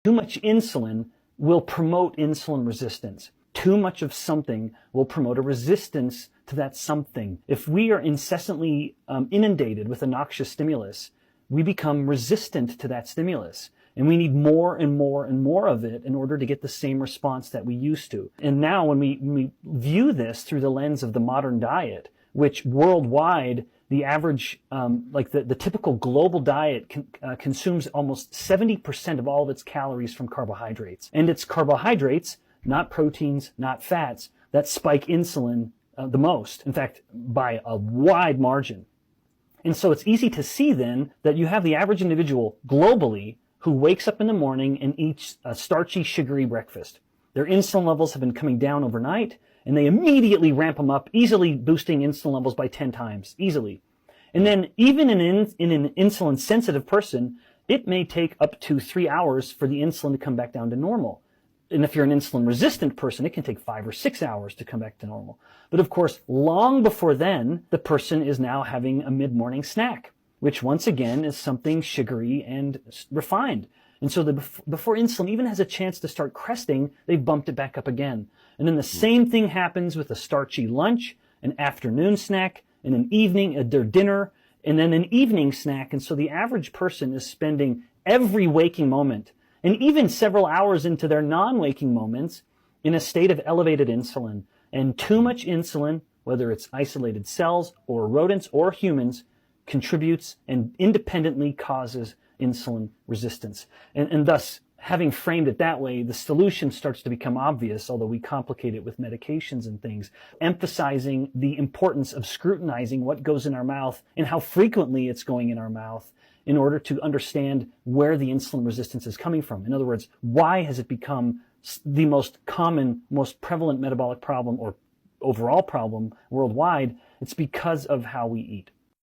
Too much insulin will promote insulin resistance. Too much of something will promote a resistance to that something. If we are incessantly inundated with a noxious stimulus, we become resistant to that stimulus. And we need more and more and more of it in order to get the same response that we used to. And now when we view this through the lens of the modern diet, which worldwide, the average, the typical global diet consumes almost 70% of all of its calories from carbohydrates. And it's carbohydrates, not proteins, not fats, that spike insulin the most. In fact, by a wide margin. And so it's easy to see then that you have the average individual globally who wakes up in the morning and eats a starchy, sugary breakfast. Their insulin levels have been coming down overnight, and they immediately ramp them up, easily boosting insulin levels by 10 times, easily. And then even in an insulin-sensitive person, it may take up to 3 hours for the insulin to come back down to normal. And if you're an insulin-resistant person, it can take 5 or 6 hours to come back to normal. But of course, long before then, the person is now having a mid-morning snack, which once again is something sugary and refined. And so before insulin even has a chance to start cresting, they've bumped it back up again. And then the same thing happens with a starchy lunch, an afternoon snack, and an evening, their dinner, and then an evening snack. And so the average person is spending every waking moment, and even several hours into their non-waking moments, in a state of elevated insulin. And too much insulin, whether it's isolated cells or rodents or humans, contributes and independently causes insulin resistance. And thus, having framed it that way, the solution starts to become obvious, although we complicate it with medications and things, emphasizing the importance of scrutinizing what goes in our mouth and how frequently it's going in our mouth in order to understand where the insulin resistance is coming from. In other words, why has it become the most common, most prevalent metabolic problem or overall problem worldwide? It's because of how we eat.